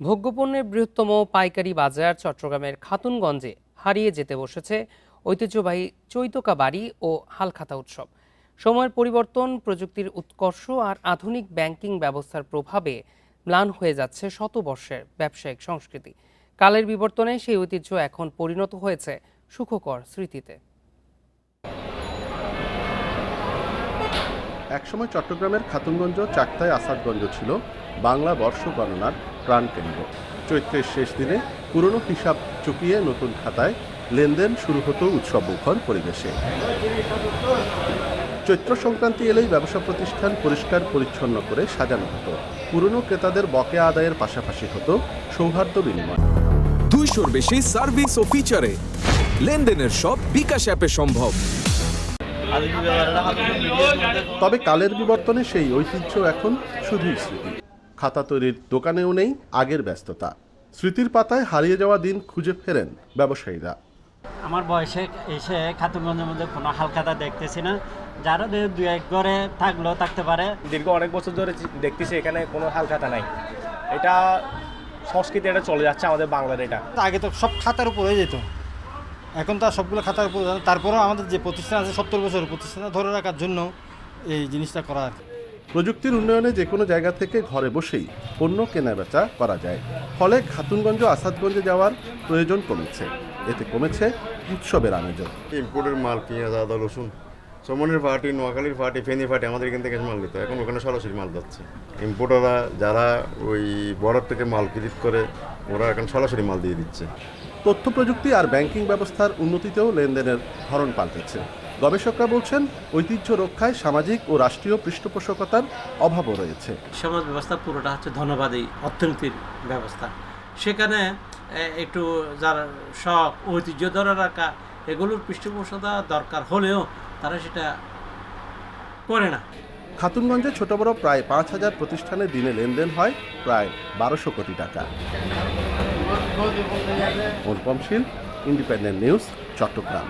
ভোগ্যপণ্যের বৃহত্তম পাইকারি বাজার চট্টগ্রামের খাতুনগঞ্জে হারিয়ে যেতে বসেছে ঐতিহ্যবাহী চৈতকা বাড়ি ও হালখাতা উৎসব। সময়ের পরিবর্তন, প্রযুক্তির উৎকর্ষ আর আধুনিক ব্যাংকিং ব্যবস্থার প্রভাবে ম্লান হয়ে যাচ্ছে শতবর্ষের ব্যবসায়িক সংস্কৃতি। কালের বিবর্তনে সেই ঐতিহ্য এখন পরিণত হয়েছে সুখকর স্মৃতিতে। একসময় চট্টগ্রামের খাতুনগঞ্জ, চাকতায় আসাদগঞ্জ ছিল বাংলা বর্ষ গণনার প্রাণকেন্দ্র। চৈত্রের শেষ দিনে পুরনো হিসাব চুকিয়ে নতুন খাতায় লেনদেন শুরু হতো উৎসবমুখর পরিবেশে। চৈত্র সংক্রান্তি এলেই ব্যবসা প্রতিষ্ঠান পরিষ্কার পরিচ্ছন্ন করে সাজানো হতো। পুরনো ক্রেতাদের বকেয়া আদায়ের পাশাপাশি হতো সৌহার্দ্য বিনিময়। 200-র বেশি সার্ভিস ও ফিচারে লেনদেনের সব বিকাশ অ্যাপে সম্ভব। তবে কালের বিবর্তনে সেই ঐতিহ্য এখন শুধুই স্মৃতি। খাতা তৈরির দোকানেও নেই আগের ব্যস্ততা। স্মৃতির পাতায় হারিয়ে যাওয়া দিন খুঁজে ফেরেন ব্যবসায়ীরা। আমার বয়সে এসে খাতুনগঞ্জের মধ্যে কোনো হালখাতা দেখতেছি না। যারা দু এক ঘরে থাকলেও থাকতে পারে। দীর্ঘ অনেক বছর ধরে দেখতেছি এখানে কোনো হালখাতা নাই। এটা সংস্কৃতি, এটা চলে যাচ্ছে আমাদের বাংলার। এটা আগে তো সব খাতার উপর হয়ে যেত, এখন তো সবগুলো খাতার উপর। তারপরেও আমাদের যে প্রতিষ্ঠান আছে 70 বছর প্রতিষ্ঠান ধরে রাখার জন্য এই জিনিসটা করা। প্রযুক্তির উন্নয়নে যে কোনো জায়গা থেকে ঘরে বসেই পণ্য কেনাবেচা করা যায়। ফলে খাতুনগঞ্জ, আসাদগঞ্জে যাওয়ার প্রয়োজন কমেছে। এতে কমেছে উৎসবের আয়োজন। ইম্পোর্টের মাল, পেঁয়াজ, আদা, রসুন, চমনের পার্টি, নোয়াখালীর পার্টি, ফেনী পার্টি আমাদের এখান থেকে মাল নিত, এখন ওখানে সরাসরি মাল যাচ্ছে। ইম্পোর্টাররা যারা ওই বর্ডার থেকে মাল ক্রেডিট করে, ওরা এখন সরাসরি মাল দিয়ে দিচ্ছে। তথ্য প্রযুক্তি আর ব্যাংকিং ব্যবস্থার উন্নতিতেও লেনদেনের ধরন পাল্টেছে। গবেষকরা বলছেন, ঐতিহ্য রক্ষায় সামাজিক ও রাষ্ট্রীয় পৃষ্ঠপোষকতার অভাবও রয়েছে। সমাজ ব্যবস্থা পুরোটা হচ্ছে ধনবাদী অর্থনীতির ব্যবস্থা। সেখানে একটু যারা শখ, ঐতিহ্য ধরে রাখা, এগুলোর পৃষ্ঠপোষকতা দরকার হলেও তারা সেটা করে না। খাতুনগঞ্জে ছোট বড় প্রায় 5000 প্রতিষ্ঠানে দিনে লেনদেন হয় প্রায় 1200 কোটি টাকা। অনুপম শীল, ইন্ডিপেন্ডেন্ট নিউজ, চট্টগ্রাম।